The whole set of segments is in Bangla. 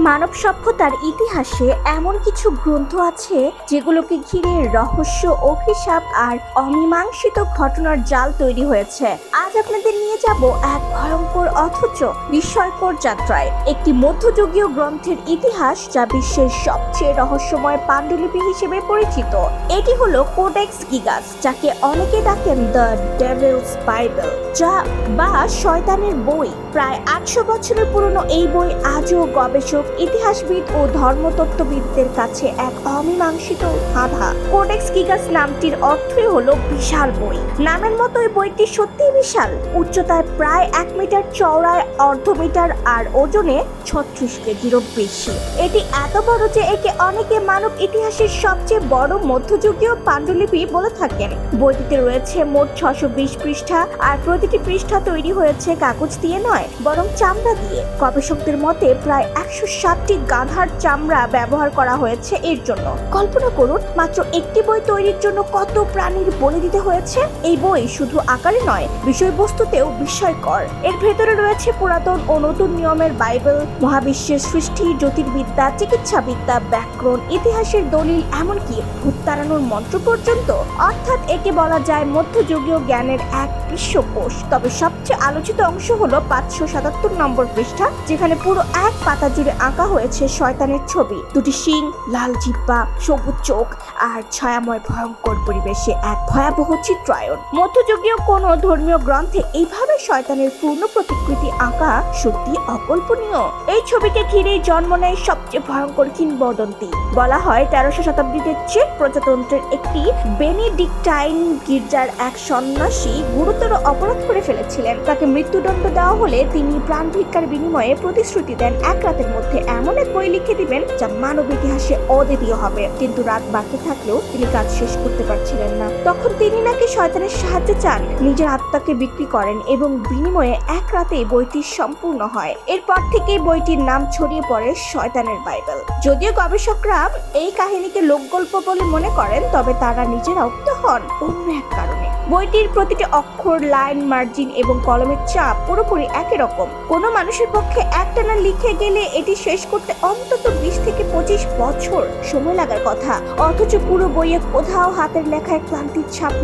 মানব সভ্যতার ইতিহাসে এমন কিছু গ্রন্থ আছে যেগুলোকে ঘিরে রহস্য, অভিশাপ আর অমীমাংসিত ঘটনার জাল তৈরি হয়েছে। আজ আপনাদের নিয়ে যাব এক ভয়ঙ্কর অথচ বিস্ময়কর যাত্রায়, একটি মধ্যযুগীয় গ্রন্থের ইতিহাস যা বিশ্বের সবচেয়ে রহস্যময় পাণ্ডুলিপি হিসেবে পরিচিত। এটি হলো কোডেক্স গিগাস, যাকে অনেকে ডাকেন দ্য ডেভিলস বাইবেল, যা বা শয়তানের বই। প্রায় 800 বছরের পুরনো এই বই আজও গবেষক, ইতিহাসবিদ ও ধর্মতত্ত্ববিদদের কাছে এক অমীমাংসিত ধাঁধা। কোডেক্স গিগাস নামটির অর্থই হলো বিশাল বই। নামের মতোই বইটি সত্যিই বিশাল, উচ্চতায় প্রায় 1 মিটার, চওড়ায় অর্ধ মিটার আর ওজনে 36 কেজিরও বেশি। এটি এত বড় যে একে অনেকে মানব ইতিহাসের সবচেয়ে বড় মধ্যযুগীয় পাণ্ডুলিপি বলে থাকেন। বইটিতে রয়েছে মোট 620 পৃষ্ঠা, আর প্রতিটি পৃষ্ঠা তৈরি হয়েছে কাগজ দিয়ে নয়, বরং চামড়া দিয়ে। গবেষকদের মতে প্রায় 160টি গাধার চামড়া ব্যবহার করা হয়েছে এর জন্য। কল্পনা করুন, মাত্র একটি বই তৈরির জন্য কত প্রাণীর বলি দিতে হয়েছে। এই বই শুধু আকারে নয়, বিষয়বস্তুতেও বিস্ময়কর। এর ভেতরে রয়েছে পুরাতন ও নতুন নিয়মের বাইবেল, মহাবিশ্বের সৃষ্টি, জ্যোতির্বিদ্যা, চিকিৎসাবিদ্যা, ব্যাকরণ, ইতিহাসের দলিল, এমনকি ভূত তাড়ানোর মন্ত্র পর্যন্ত। অর্থাৎ একে বলা যায় মধ্যযুগীয় জ্ঞানের এক বিশ্বকোষ। তবে সবচেয়ে আলোচিত অংশ হলো 577 নম্বর পৃষ্ঠা, যেখানে পুরো এক পাতা জুড়ে আঁকা হয়েছে শয়তানের ছবি, দুটি শিং, লাল জিহ্বা, সবুজ চোখ আর ছায়াময় ভয়ঙ্কর পরিবেশে এক ভয়াবহ চিত্রায়ন। মধ্যযুগীয় কোনো ধর্মীয় গ্রন্থে এইভাবে শয়তানের পূর্ণ প্রতিকৃতি আঁকা সত্যি অকল্পনীয়। এই ছবিকে ঘিরেই জন্ম নেয় সবচেয়ে ভয়ঙ্কর কিংবদন্তি। বলা হয় 1300 শতাব্দীতে চেক প্রজাতন্ত্রের একটি বেনেডিক্টাইন গির্জার এক সন্ন্যাসী গুরুতর অপরাধ করে ফেলেছিলেন। তাকে মৃত্যুদণ্ড দেওয়া হলে তিনি প্রাণ ভিক্ষার বিনিময়ে প্রতিশ্রুতি দেন 1 রাতের মধ্যে এমন এক বই লিখে দিবেন যা মানব ইতিহাসে অদ্বিতীয় হবে। কিন্তু রাত বাকি থাকলেও তিনি কাজ শেষ করতে পারছিলেন না। তখন তিনি নাকি শয়তানের সাহায্য চান, নিজের আত্মাকে বিক্রি করেন এবং বিনিময়ে 1 রাতেই বইটি সম্পূর্ণ হয়। এরপর থেকেই বইটির নাম ছড়িয়ে পড়ে শয়তানের বাইবেল। যদিও গবেষকরা এই কাহিনীকে লোকগল্প বলে মনে করেন, তবে তারা নিজেরাও হন অন্য এক কারণে। বইটির প্রতিটি অক্ষর, লাইন, মার্জিন এবং কলমের চাপ পুরোপুরি একই রকম। কোনো মানুষের পক্ষে একটানা লিখে গেলে এটি শেষ করতে অন্তত 20 থেকে 25 বছর সময় লাগার কথা। অথচ পুরো বইয়ে কোথাও হাতের লেখায় ক্লান্তির ছাপ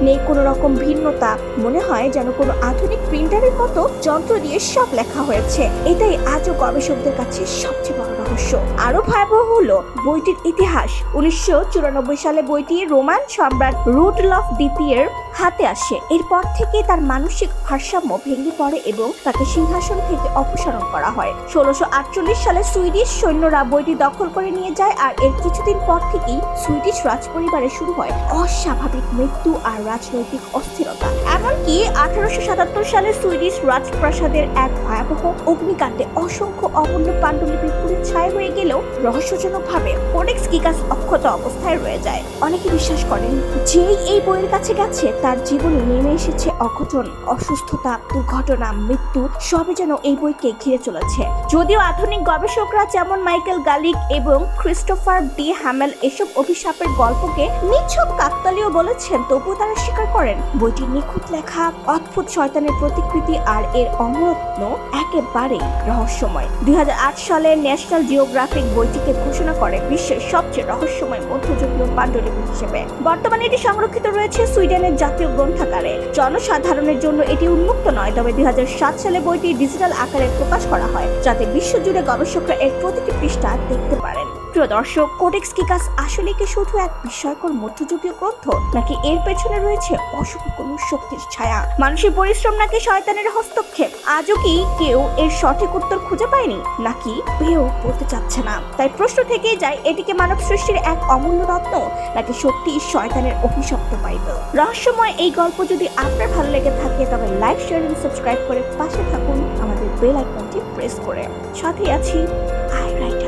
নেই কোনো রকম ভিন্নতা। মনে হয় যেন কোনো আধুনিক প্রিন্টারের মতো যন্ত্র দিয়ে সব লেখা হয়েছে। এটাই আজও গবেষকদের কাছে সবচেয়ে বড় রহস্য। আরো ভয়াবহ হলো বইটির ইতিহাস। 1994 সালে বইটি রোমান সম্রাট রুডলফ দ্বিতীয়ের হাতে আসে। এরপর থেকে তার মানসিক ভারসাম্য ভেঙে পড়ে এবং তাকে সিংহাসন থেকে অপসারণ করা হয়। 1648 সালে সুইডিশ সৈন্যরা বইটি দখল করে নিয়ে যায়, আর এর কিছুদিন পর থেকেই সুইডিশ রাজপরিবারে শুরু হয় অস্বাভাবিক মৃত্যু আর রাজনৈতিক অস্থিরতা। এমনকি 1877 সালে সুইডিশ রাজপ্রাসাদের এক ভয়াবহ অগ্নিকাণ্ডে অসংখ্য অমূল্য পাণ্ডুলিপি পুড়ে ছাই হয়ে গেলেও রহস্যজনকভাবে কোডেক্স গিগাস অক্ষত অবস্থায় রয়ে যায়। অনেকে বিশ্বাস করেন যেই এই বইয়ের কাছে গেছে তার জীবনে নেমে এসেছে অঘটন, অসুস্থতা, দুর্ঘটনা, মৃত্যু, সবই যেন এই বইকে ঘিরে চলেছে। যদিও আধুনিক গবেষকরা যেমন মাইকেল গালিক এবং ক্রিস্টোফার ডি হ্যামেল এসব অভিশাপের গল্পকে নিছক কাকতালীয় বলেছেন, তবুও তারা স্বীকার করেন বইটির নিখুঁত লেখা, অদ্ভুত শয়তানের প্রতিকৃতি আর এর অমরত্ব একেবারেই রহস্যময়। 2008 সালে ন্যাশনাল জিওগ্রাফিক বইটিকে ঘোষণা করে বিশ্বের সবচেয়ে রহস্যময় মধ্যযুগীয় পাণ্ডুলিপি হিসেবে। বর্তমানে এটি সংরক্ষিত রয়েছে সুইডেনের জাতীয় গ্রন্থাগারে। জনসাধারণের জন্য এটি উন্মুক্ত নয়, তবে 2007 সালে বইটি ডিজিটাল আকারে প্রকাশ করা হয়, যাতে বিশ্বজুড়ে গবেষকরা এর প্রতিটি পৃষ্ঠা দেখতে পারেন। প্রিয় দর্শক, কোডেক্স গিগাস আসলে কি শুধু এক বিস্ময়কর মধ্যযুগীয় গ্রন্থ, নাকি এর পেছনে রয়েছে অশুভ কোনো শক্তির ছায়া? মানুষের পরিশ্রম নাকি শয়তানের হস্তক্ষেপ? আজও কি কেউ এর সঠিক উত্তর খুঁজে পায়নি, নাকি পেয়েও বলতে চাচ্ছে না? তাই প্রশ্ন থেকেই যায়, এটিকে মানব সৃষ্টির এক অমূল্য রত্ন, নাকি সত্যি শয়তানের অভিশপ্ত বাইবেল? রহস্যময় এই গল্প যদি আপনার ভালো লেগে থাকে, তবে লাইক, শেয়ার এবং সাবস্ক্রাইব করে পাশে থাকুন, আমাদের বেল আইকনটি প্রেস করে। সাথে আছি আই রাইট।